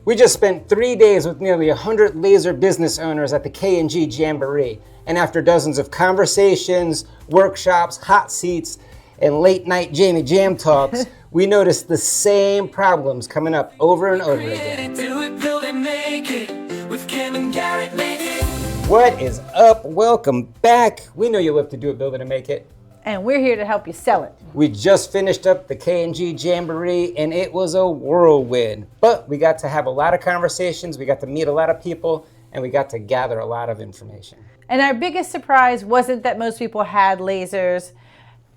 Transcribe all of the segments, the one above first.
We just spent 3 days with nearly 100 laser business owners at the K&G Jamboree, and after dozens of conversations, workshops, hot seats, and late night Jamie Jam talks, we noticed the same problems coming up over and over again. Do it, build it, make it with Kim and Garrett, make it. What is up? Welcome back. We know you love to do it, build it, and make it. And we're here to help you sell it. We just finished up the K&G Jamboree, and it was a whirlwind. But we got to have a lot of conversations, we got to meet a lot of people, and we got to gather a lot of information. And our biggest surprise wasn't that most people had lasers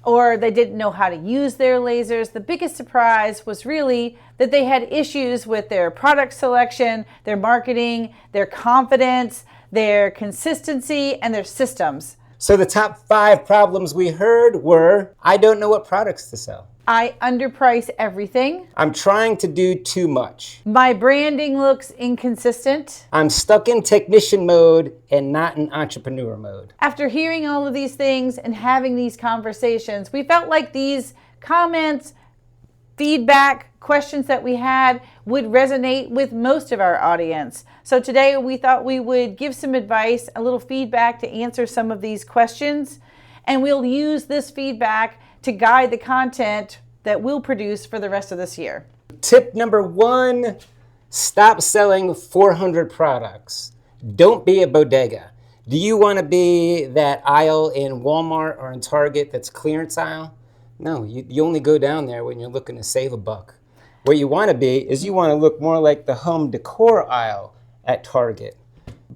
or they didn't know how to use their lasers. The biggest surprise was really that they had issues with their product selection, their marketing, their confidence, their consistency, and their systems. So the top 5 problems we heard were, I don't know what products to sell. I underprice everything. I'm trying to do too much. My branding looks inconsistent. I'm stuck in technician mode and not in entrepreneur mode. After hearing all of these things and having these conversations, we felt like these comments, feedback, questions that we had would resonate with most of our audience. So today we thought we would give some advice, a little feedback to answer some of these questions, and we'll use this feedback to guide the content that we'll produce for the rest of this year. Tip number 1, stop selling 400 products. Don't be a bodega. Do you want to be that aisle in Walmart or in Target that's clearance aisle? No, you only go down there when you're looking to save a buck. What you want to be is you want to look more like the home decor aisle at Target.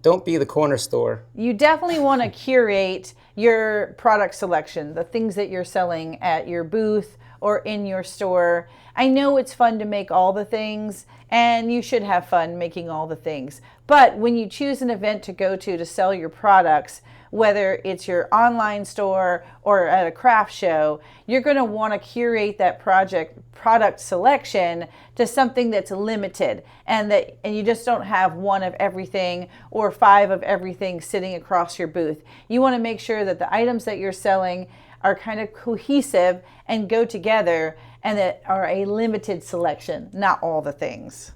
Don't be the corner store. You definitely want to curate your product selection, the things that you're selling at your booth or in your store. I know it's fun to make all the things, and you should have fun making all the things. But when you choose an event to go to sell your products, whether it's your online store or at a craft show, you're going to want to curate that product selection to something that's limited, and you just don't have one of everything or 5 of everything sitting across your booth. You want to make sure that the items that you're selling are kind of cohesive and go together, and that are a limited selection, not all the things.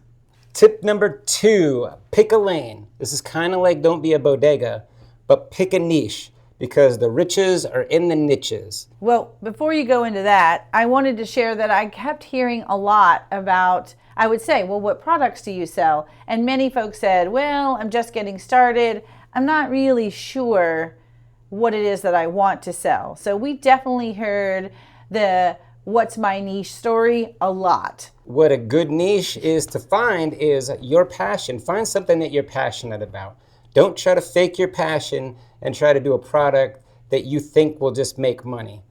Tip number 2, pick a lane. This is kind of like don't be a bodega, but pick a niche, because the riches are in the niches. Well, before you go into that, I wanted to share that I kept hearing a lot about, I would say, well, what products do you sell? And many folks said, well, I'm just getting started. I'm not really sure what it is that I want to sell. So we definitely heard the what's my niche story a lot. What a good niche is to find is your passion. Find something that you're passionate about. Don't try to fake your passion and try to do a product that you think will just make money.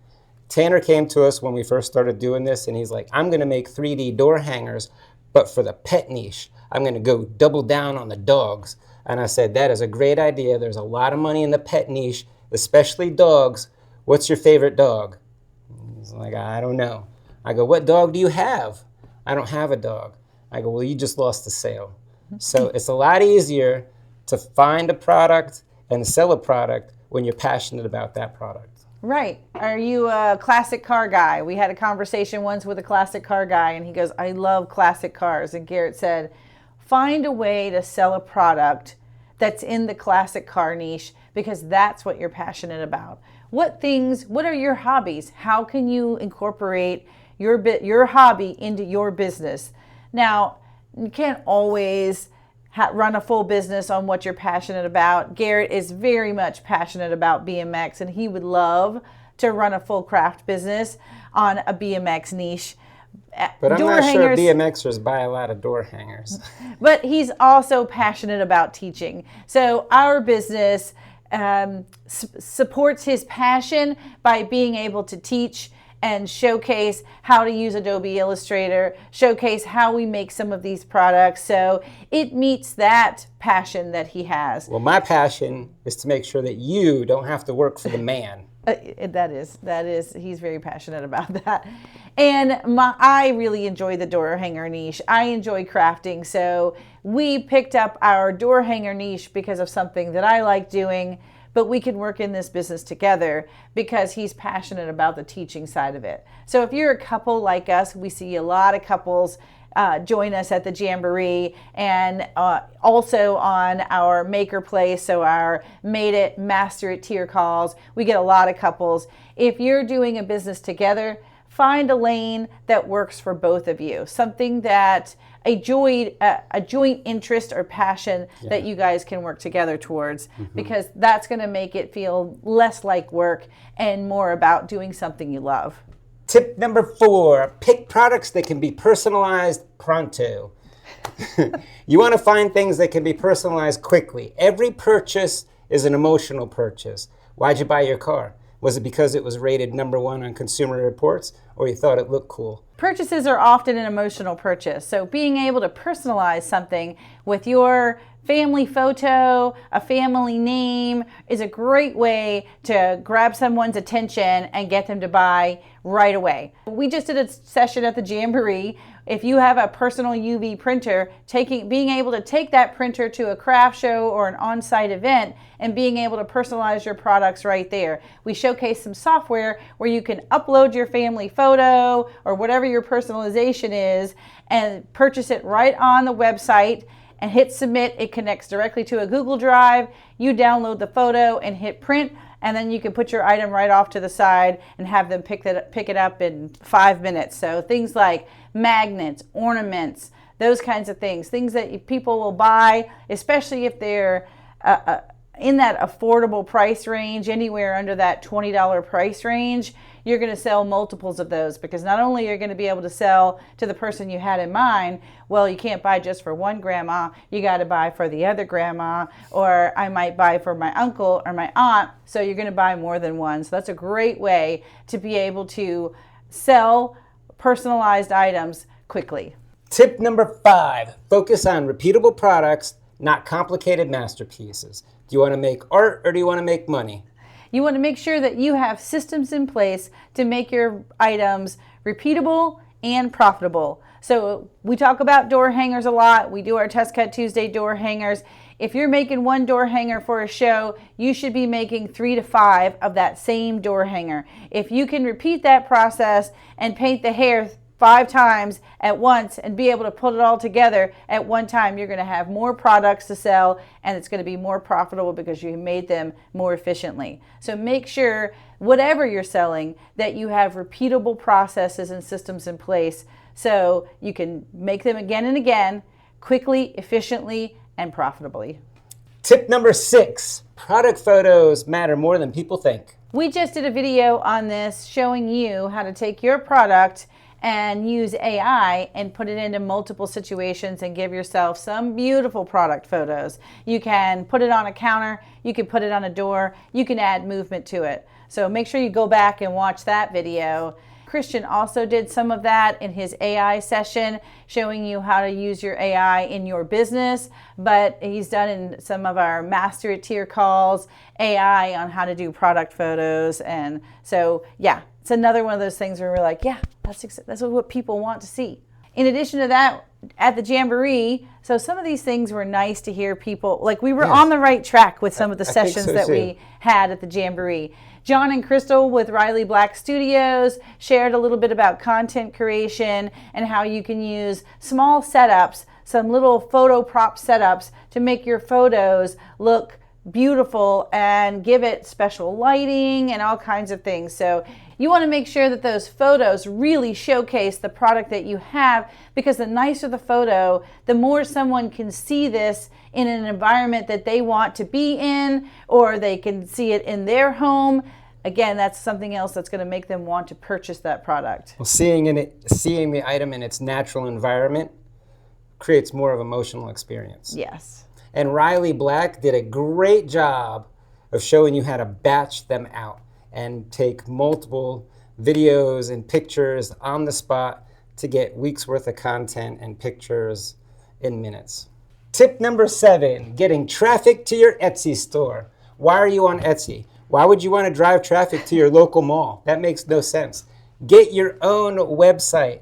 Tanner came to us when we first started doing this, and he's like, I'm going to make 3D door hangers, but for the pet niche. I'm going to go double down on the dogs. And I said, that is a great idea. There's a lot of money in the pet niche, especially dogs. What's your favorite dog? He's like, I don't know. I go, what dog do you have? I don't have a dog. I go, well, you just lost the sale. So it's a lot easier to find a product and sell a product when you're passionate about that product. Right. Are you a classic car guy? We had a conversation once with a classic car guy, and he goes, I love classic cars. And Garrett said, find a way to sell a product that's in the classic car niche, because that's what you're passionate about. What are your hobbies? How can you incorporate your hobby into your business? Now, you can't always run a full business on what you're passionate about. Garrett is very much passionate about BMX, and he would love to run a full craft business on a BMX niche. But I'm not sure BMXers buy a lot of door hangers. But he's also passionate about teaching. So our business supports his passion by being able to teach and showcase how to use Adobe Illustrator, showcase how we make some of these products. So it meets that passion that he has. Well, my passion is to make sure that you don't have to work for the man. That is, he's very passionate about that. And I really enjoy the door hanger niche. I enjoy crafting. So we picked up our door hanger niche because of something that I like doing, but we can work in this business together because he's passionate about the teaching side of it. So if you're a couple like us, we see a lot of couples join us at the Jamboree, and also on our Maker Place, so our Made It, Master It tier calls. We get a lot of couples. If you're doing a business together, find a lane that works for both of you, something that a joint interest or passion that you guys can work together towards, because that's going to make it feel less like work and more about doing something you love. Tip number 4, pick products that can be personalized pronto. You want to find things that can be personalized quickly. Every purchase is an emotional purchase. Why'd you buy your car? Was it because it was rated #1 on Consumer Reports, or you thought it looked cool? Purchases are often an emotional purchase. So being able to personalize something with your family photo, a family name, is a great way to grab someone's attention and get them to buy right away. We just did a session at the Jamboree. If you have a personal UV printer, being able to take that printer to a craft show or an on-site event and being able to personalize your products right there. We showcase some software where you can upload your family photo or whatever your personalization is and purchase it right on the website and hit submit. It connects directly to a Google Drive. You download the photo and hit print, and then you can put your item right off to the side and have them pick it up in 5 minutes. So things like magnets, ornaments, those kinds of things that people will buy, especially if they're in that affordable price range, anywhere under that $20 price range. You're going to sell multiples of those, because not only are you going to be able to sell to the person you had in mind, well, you can't buy just for one grandma, you got to buy for the other grandma, or I might buy for my uncle or my aunt, so you're going to buy more than one. So that's a great way to be able to sell personalized items quickly. Tip number 5, focus on repeatable products, not complicated masterpieces. Do you want to make art or do you want to make money? You want to make sure that you have systems in place to make your items repeatable and profitable. So we talk about door hangers a lot. We do our Test Cut Tuesday door hangers. If you're making one door hanger for a show, you should be making 3 to 5 of that same door hanger. If you can repeat that process and paint the hair 5 times at once and be able to put it all together at one time, you're going to have more products to sell, and it's going to be more profitable because you made them more efficiently. So make sure, whatever you're selling, that you have repeatable processes and systems in place so you can make them again and again, quickly, efficiently, and profitably. Tip number 6, product photos matter more than people think. We just did a video on this showing you how to take your product and use AI and put it into multiple situations and give yourself some beautiful product photos. You can put it on a counter, you can put it on a door, you can add movement to it. So make sure you go back and watch that video. Christian also did some of that in his AI session, showing you how to use your AI in your business, but he's done in some of our Master It tier calls, AI on how to do product photos. And so, yeah, it's another one of those things where we're like, yeah, that's what people want to see. In addition to that, at the Jamboree, so some of these things were nice to hear people, like we were on the right track with some of the sessions that we had at the Jamboree. John and Crystal with Riley Black Studios shared a little bit about content creation and how you can use small setups, some little photo prop setups to make your photos look beautiful and give it special lighting and all kinds of things. So you want to make sure that those photos really showcase the product that you have, because the nicer the photo, the more someone can see this in an environment that they want to be in, or they can see it in their home. Again, that's something else that's going to make them want to purchase that product. Well, seeing the item in its natural environment creates more of an emotional experience. Yes. And Riley Black did a great job of showing you how to batch them out and take multiple videos and pictures on the spot to get weeks worth of content and pictures in minutes. Tip number 7, getting traffic to your Etsy store. Why are you on Etsy? Why would you want to drive traffic to your local mall? That makes no sense. Get your own website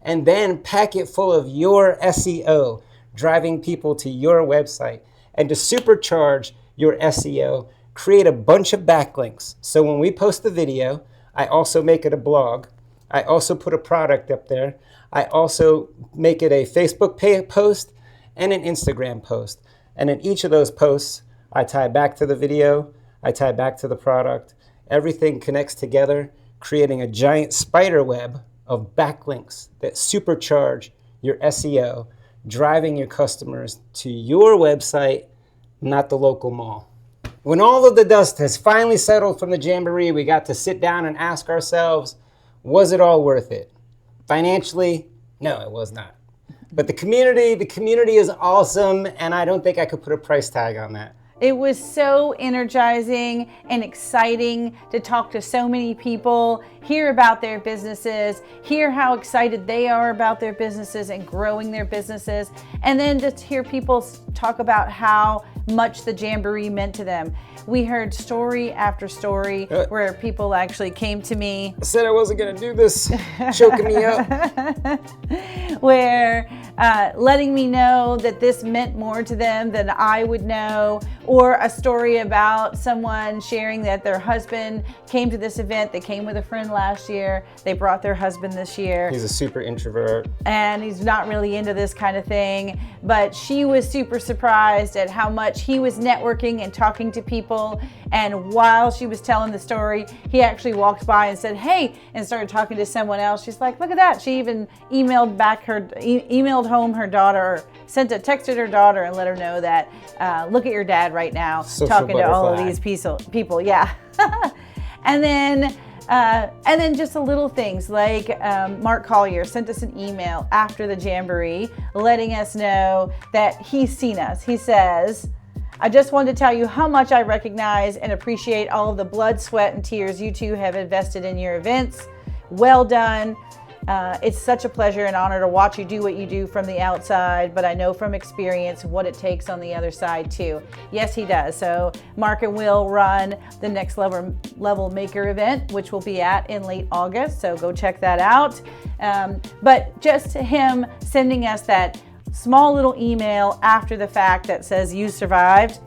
and then pack it full of your SEO, driving people to your website. And to supercharge your SEO, create a bunch of backlinks. So when we post the video, I also make it a blog. I also put a product up there. I also make it a Facebook post and an Instagram post. And in each of those posts, I tie back to the video, I tie back to the product. Everything connects together, creating a giant spider web of backlinks that supercharge your SEO, driving your customers to your website, not the local mall. When all of the dust has finally settled from the Jamboree, we got to sit down and ask ourselves, was it all worth it? Financially, no, it was not. But the community is awesome, and I don't think I could put a price tag on that. It was so energizing and exciting to talk to so many people, hear about their businesses, hear how excited they are about their businesses and growing their businesses, and then just hear people talk about how much the Jamboree meant to them. We heard story after story where people actually came to me. I said I wasn't gonna do this, choking me up. Where letting me know that this meant more to them than I would know, or a story about someone sharing that their husband came to this event. They came with a friend last year. They brought their husband this year. He's a super introvert. And he's not really into this kind of thing, but she was super surprised at how much he was networking and talking to people. And while she was telling the story, he actually walked by and said, hey, and started talking to someone else. She's like, look at that. She even emailed home her daughter, texted her daughter and let her know that, look at your dad right now, Social talking to all of butterfly. these people. Yeah. And then just the little things like Mark Collier sent us an email after the Jamboree letting us know that he's seen us. He says, I just wanted to tell you how much I recognize and appreciate all of the blood, sweat, and tears you two have invested in your events. Well done. It's such a pleasure and honor to watch you do what you do from the outside, but I know from experience what it takes on the other side too. Yes, he does. So Mark and Will run the Next Level Maker event, which we'll be at in late August. So go check that out. But just him sending us that small little email after the fact that says you survived,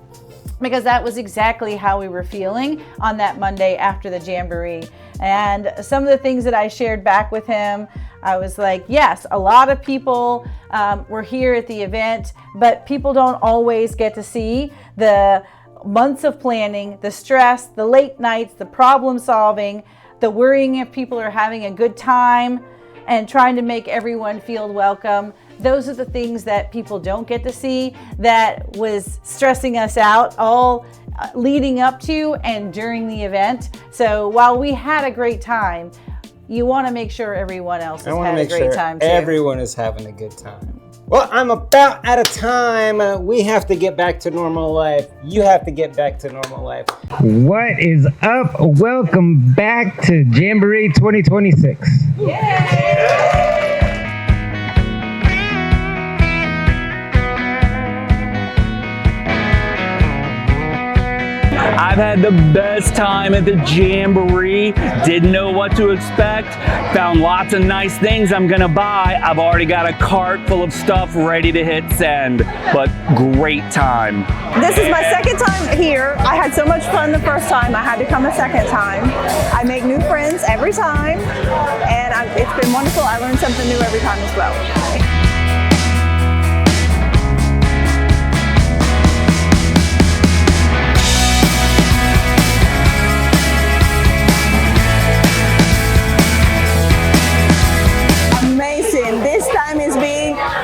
because that was exactly how we were feeling on that Monday after the Jamboree. And some of the things that I shared back with him, I was like, yes, a lot of people were here at the event, but people don't always get to see the months of planning, the stress, the late nights, the problem solving, the worrying if people are having a good time, and trying to make everyone feel welcome. Those are the things that people don't get to see that was stressing us out all leading up to and during the event. So while we had a great time, you want to make sure everyone else has had a great time too. Everyone is having a good time. Well, I'm about out of time. We have to get back to normal life. You have to get back to normal life. What is up? Welcome back to Jamboree 2026. Yay! I've had the best time at the Jamboree. Didn't know what to expect. Found lots of nice things I'm gonna buy. I've already got a cart full of stuff ready to hit send, but great time. This is my second time here. I had so much fun the first time. I had to come a second time. I make new friends every time, and it's been wonderful. I learned something new every time as well.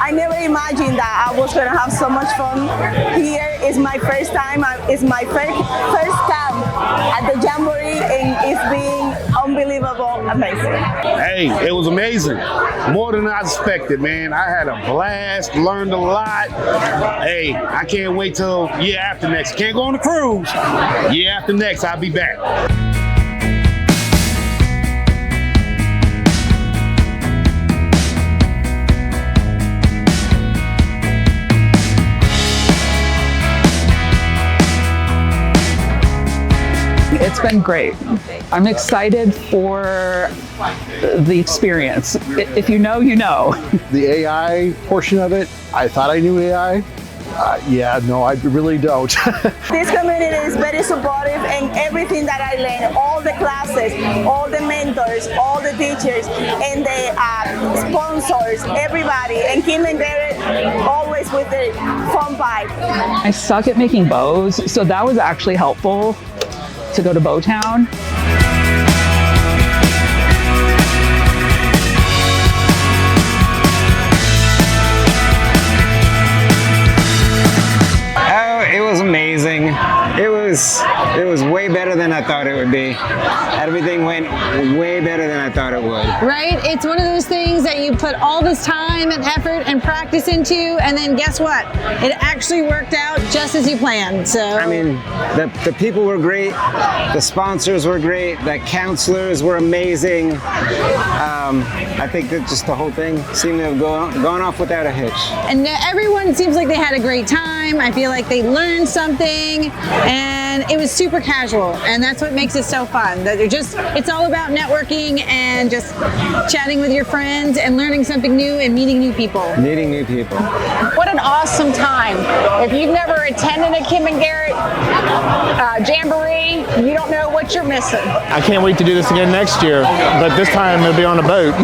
I never imagined that I was gonna have so much fun here. It's my first time. It's my first camp at the Jamboree, and it's been unbelievable, amazing. Hey, it was amazing. More than I expected, man. I had a blast, learned a lot. Hey, I can't wait till year after next. Can't go on the cruise. Year after next, I'll be back. It's been great. I'm excited for the experience. If you know, you know. The AI portion of it, I thought I knew AI, Yeah, no, I really don't. This community is very supportive, and everything that I learned, all the classes, all the mentors, all the teachers, and the sponsors, everybody, and Kim and Garrett always with the fun vibe. I suck at making bows, so that was actually helpful to go to Bow Town. It was amazing. It was way better than I thought it would be. Everything went way better than I thought it would. Right? It's one of those things that you put all this time and effort and practice into, and then guess what? It actually worked out just as you planned. So I mean, the people were great. The sponsors were great. The counselors were amazing. I think that just the whole thing seemed to have gone off without a hitch. And everyone seems like they had a great time. I feel like they learned something, and it was super casual, and that's what makes it so fun. That it's all about networking and just chatting with your friends and learning something new and meeting new people. Meeting new people. What an awesome time. If you've never attended a Kim and Garrett Jamboree, you don't know what you're missing. I can't wait to do this again next year, but this time it'll be on a boat.